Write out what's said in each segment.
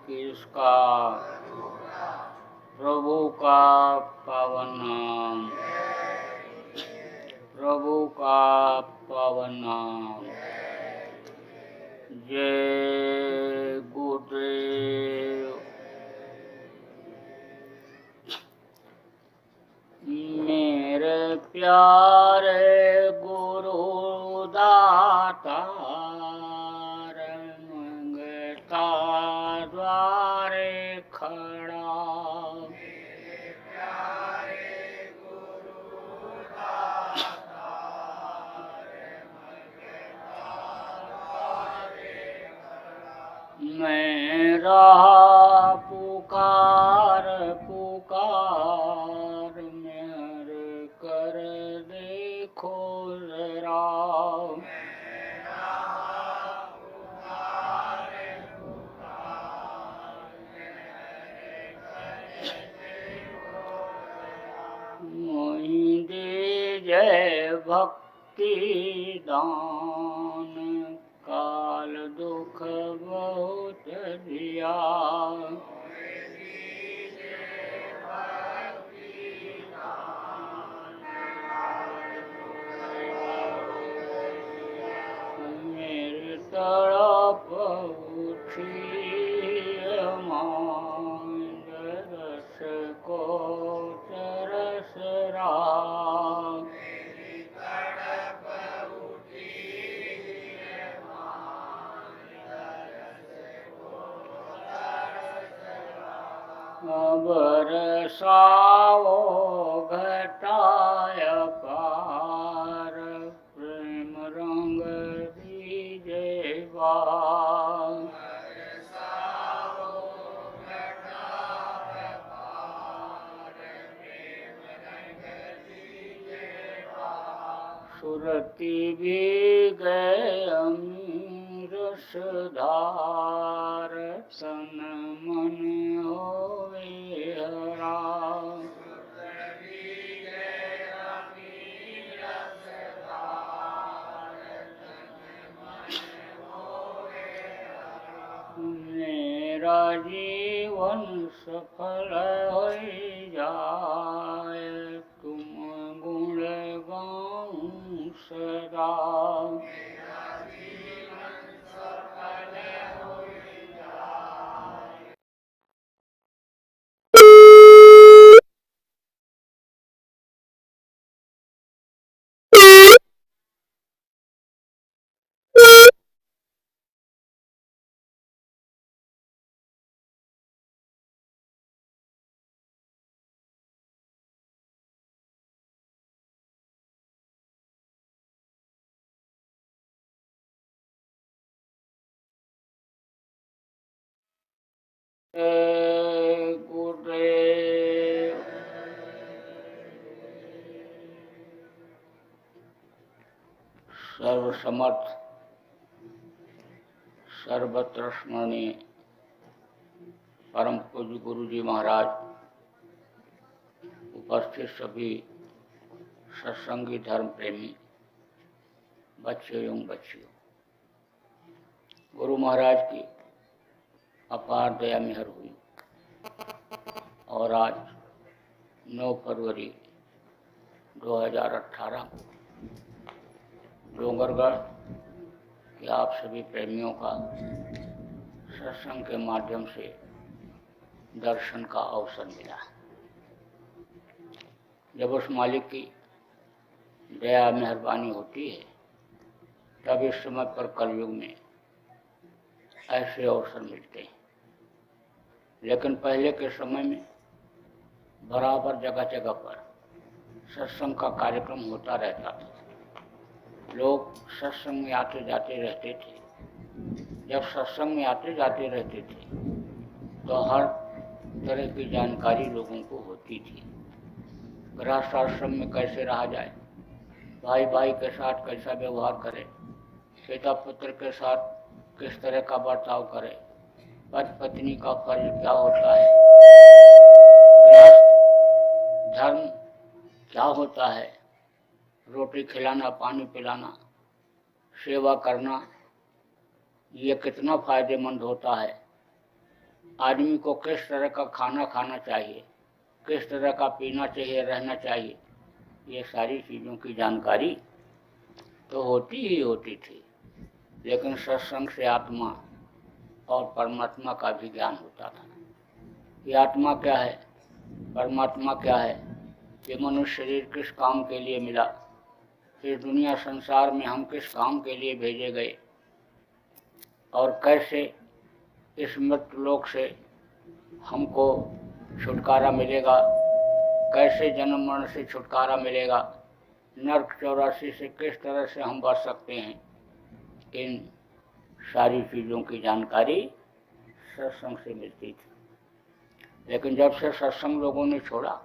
किसका, प्रभु का पावन नाम, प्रभु का पावन नाम। जय गुरुदेव। मेरे प्यारे गुरु दातार, मंगता द्वारे खड़ा। मेरा पुकार पुकार, मेरे कर देखो जरा। मोहि दीजय भक्ति दान, काल दुख बहुत दिया। मेरी तड़प उठी मांग, रस को तरस रहा। बरसाओ घटाय पार, प्रेम रंग दीजे बार। सुरती भी गए अमीर सुधार, तन मन होवे हरा। मेरा जीवन सफल हो जाए, तुम गुण गाऊं सदा। गुरुदेव। सर्वसमर्थ सर्वत्र स्मरणीय परम पूज्य गुरु जी महाराज, उपस्थित सभी सत्संगी धर्म प्रेमी बच्चे एवं बच्चियों, गुरु महाराज की अपार दया मेहर हुई और आज 9 फरवरी 2018 को डोंगरगढ़ के आप सभी प्रेमियों का सत्संग के माध्यम से दर्शन का अवसर मिला। जब उस मालिक की दया मेहरबानी होती है तब इस समय पर कलयुग में ऐसे अवसर मिलते हैं। लेकिन पहले के समय में बराबर जगह जगह पर सत्संग का कार्यक्रम होता रहता था। लोग सत्संग में आते जाते रहते थे। जब सत्संग में आते जाते रहते थे तो हर तरह की जानकारी लोगों को होती थी। गृहस्थ आश्रम में कैसे रहा जाए, भाई भाई के साथ कैसा व्यवहार करें, पिता पुत्र के साथ किस तरह का बर्ताव करें, पति पत्नी का फर्ज क्या होता है, गृहस्थ धर्म क्या होता है, रोटी खिलाना, पानी पिलाना, सेवा करना, ये कितना फायदेमंद होता है, आदमी को किस तरह का खाना खाना चाहिए, किस तरह का पीना चाहिए, रहना चाहिए, ये सारी चीज़ों की जानकारी तो होती ही होती थी। लेकिन सत्संग से आत्मा और परमात्मा का भी ज्ञान होता था कि आत्मा क्या है, परमात्मा क्या है, ये मनुष्य शरीर किस काम के लिए मिला, इस दुनिया संसार में हम किस काम के लिए भेजे गए, और कैसे इस मृत्यु लोक से हमको छुटकारा मिलेगा, कैसे जन्म मरण से छुटकारा मिलेगा, नरक 84 से किस तरह से हम बच सकते हैं। इन सारी चीज़ों की जानकारी सत्संग से मिलती थी। लेकिन जब से सत्संग लोगों ने छोड़ा,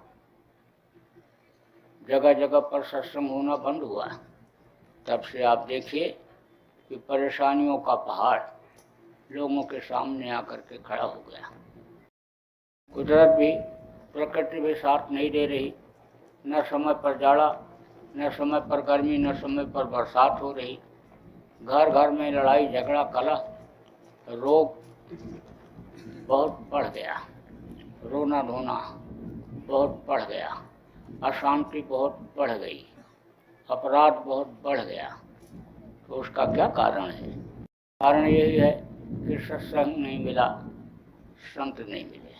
जगह जगह पर सत्संग होना बंद हुआ, तब से आप देखिए कि परेशानियों का पहाड़ लोगों के सामने आकर के खड़ा हो गया। कुदरत भी, प्रकृति भी साथ नहीं दे रही, न समय पर जाड़ा, न समय पर गर्मी, न समय पर बरसात हो रही। घर घर में लड़ाई झगड़ा कलह, रोग बहुत बढ़ गया, रोना धोना बहुत बढ़ गया, अशांति बहुत बढ़ गई, अपराध बहुत बढ़ गया। तो उसका क्या कारण है? कारण यही है कि सत्संग नहीं मिला, संत नहीं मिले।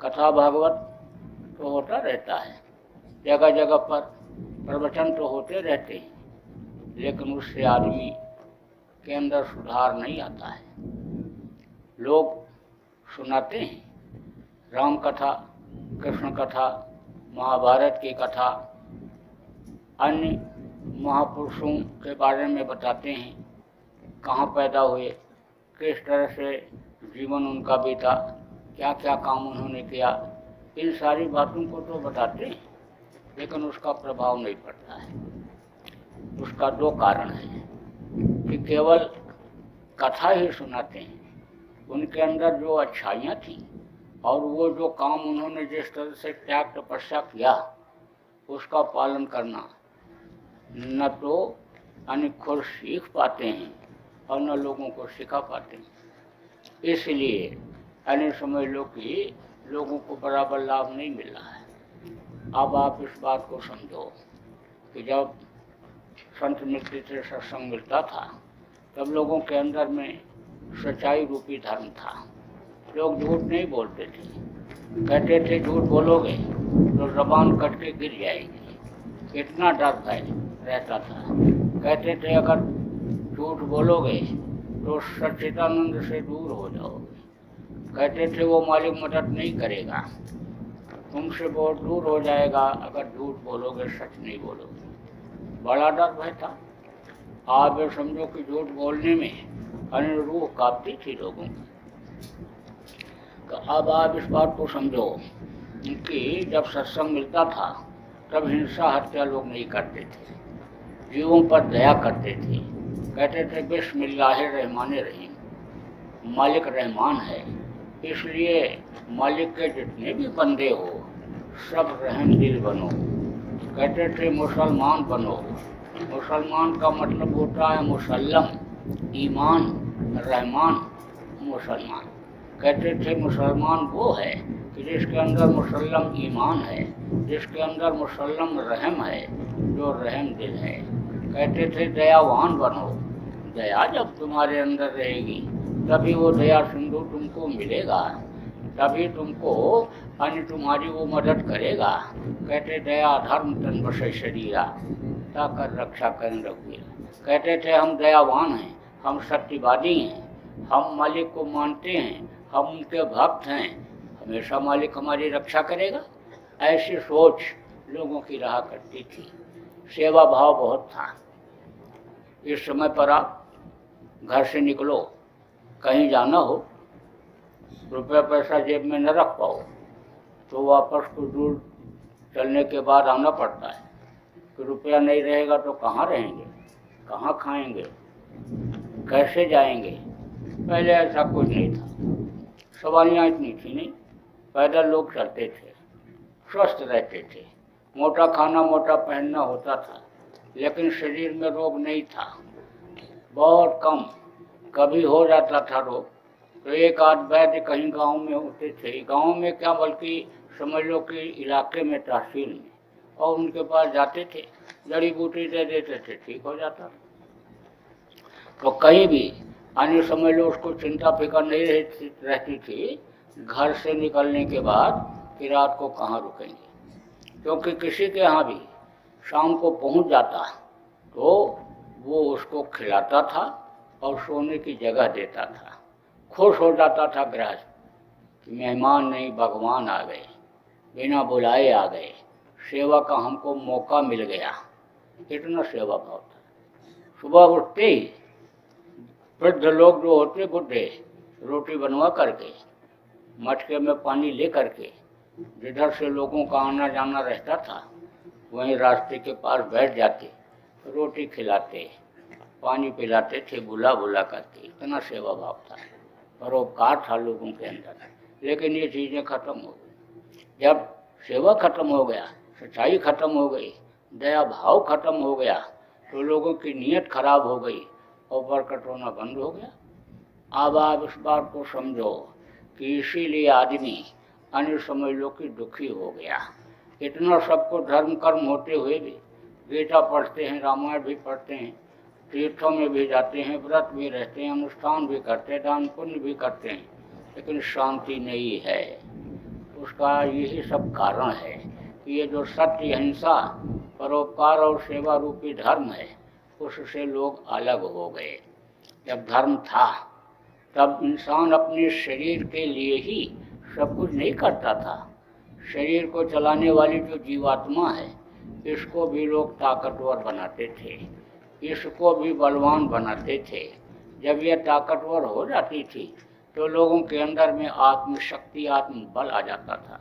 कथा भागवत तो होता रहता है, जगह जगह पर प्रवचन तो होते रहते हैं, लेकिन उससे आदमी के अंदर सुधार नहीं आता है। लोग सुनाते हैं राम कथा, कृष्ण कथा, महाभारत की कथा, अन्य महापुरुषों के बारे में बताते हैं, कहाँ पैदा हुए, किस तरह से जीवन उनका बीता, क्या क्या काम उन्होंने किया, इन सारी बातों को तो बताते हैं, लेकिन उसका प्रभाव नहीं पड़ता है। उसका दो कारण है कि केवल कथा ही सुनाते हैं, उनके अंदर जो अच्छाइयाँ थीं और वो जो काम उन्होंने जिस तरह से त्याग तपस्या किया, उसका पालन करना न तो खुद सीख पाते हैं और न लोगों को सिखा पाते हैं। इसलिए समझ लो कि लोगों को बराबर लाभ नहीं मिल रहा है। अब आप इस बात को समझो कि जब संत मिलते थे, सत्संग मिलता था, तब लोगों के अंदर में सच्चाई रूपी धर्म था। लोग झूठ नहीं बोलते थे, कहते थे झूठ बोलोगे तो जबान कट के गिर जाएगी, इतना डर भय रहता था। कहते थे अगर झूठ बोलोगे तो सच्चिदानंद से दूर हो जाओगे। कहते थे वो मालिक मदद नहीं करेगा, तुमसे बहुत दूर हो जाएगा अगर झूठ बोलोगे, सच नहीं बोलोगे। बड़ा डर भय था। आप ये समझो कि झूठ बोलने में रूह कांपती थी लोगों की। तो अब आप इस बात को समझो कि जब सत्संग मिलता था तब हिंसा हत्या लोग नहीं करते थे, जीवों पर दया करते थे। कहते थे बिस्मिल्लाहिर्रहमानिर्रहीम, मालिक रहमान है, इसलिए मालिक के जितने भी बंदे हो सब रहम दिल बनो। कहते थे मुसलमान बनो, मुसलमान का मतलब होता है मुसल्लम, ईमान, रहमान, मुसलमान। कहते थे मुसलमान वो है कि जिसके अंदर मुसल्लम ईमान है, जिसके अंदर मुसल्लम रहम है, जो रहम दिल है। कहते थे दयावान बनो, दया जब तुम्हारे अंदर रहेगी तभी वो दया सिंधु तुमको मिलेगा, तभी तुमको तुम्हारी वो मदद करेगा। कहते दया धर्म तन बसे शरीरा, ताकर रक्षा करें रघुवीरा। कहते थे हम दयावान हैं, हम सत्यवादी हैं, हम मालिक को मानते हैं, हम उनके भक्त हैं, हमेशा मालिक हमारी रक्षा करेगा। ऐसी सोच लोगों की रहा करती थी। सेवा भाव बहुत था। इस समय पर आप घर से निकलो, कहीं जाना हो, रुपया पैसा जेब में न रख पाओ तो वापस कुछ दूर चलने के बाद आना पड़ता है कि रुपया नहीं रहेगा तो कहाँ रहेंगे, कहाँ खाएंगे, कैसे जाएंगे। पहले ऐसा कुछ नहीं था, सवारियाँ इतनी थी नहीं, पैदल लोग चलते थे, स्वस्थ रहते थे, मोटा खाना मोटा पहनना होता था, लेकिन शरीर में रोग नहीं था, बहुत कम। कभी हो जाता था रोग तो एक आध वैद्य कहीं गांव में होते थे, गांव में क्या बल्कि समझ लो कि इलाके में, तहसील में, और उनके पास जाते थे, जड़ी बूटी दे देते थे, ठीक हो जाता। तो कहीं भी अन्य समझ लो उसको चिंता फिक्र नहीं रहती थी घर से निकलने के बाद कि रात को कहाँ रुकेंगे, क्योंकि किसी के यहाँ भी शाम को पहुँच जाता तो वो उसको खिलाता था और सोने की जगह देता था। खुश हो जाता था गृहस्थ कि मेहमान नहीं भगवान आ गए, बिना बुलाए आ गए, सेवा का हमको मौका मिल गया। इतना सेवा भाव था। सुबह उठते ही वृद्ध लोग जो होते बुढ़े, रोटी बनवा करके मटके में पानी ले करके जिधर से लोगों का आना जाना रहता था वहीं रास्ते के पास बैठ जाते, रोटी खिलाते, पानी पिलाते थे, बुला बुला करके। इतना सेवा भाव था, परोपकार था लोगों के अंदर। लेकिन ये चीज़ें खत्म हो गई। जब सेवा खत्म हो गया, सच्चाई खत्म हो गई, दया भाव खत्म हो गया, तो लोगों की नीयत खराब हो गई और बरकत होना बंद हो गया। अब आप इस बात को समझो कि इसीलिए आदमी अन्य समझ लो कि दुखी हो गया। इतना सबको धर्म कर्म होते हुए भी गीता पढ़ते हैं, रामायण भी पढ़ते हैं, तीर्थों में भी जाते हैं, व्रत भी रहते हैं, अनुष्ठान भी करते हैं, दान पुण्य भी करते हैं, लेकिन शांति नहीं है। उसका यही सब कारण है कि ये जो सत्य, अहिंसा, परोपकार और सेवा रूपी धर्म है उससे लोग अलग हो गए। जब धर्म था तब इंसान अपने शरीर के लिए ही सब कुछ नहीं करता था। शरीर को चलाने वाली जो जीवात्मा है इसको भी लोग ताकतवर बनाते थे, इसको भी बलवान बनाते थे। जब यह ताकतवर हो जाती थी तो लोगों के अंदर में आत्मशक्ति, आत्मबल आ जाता था।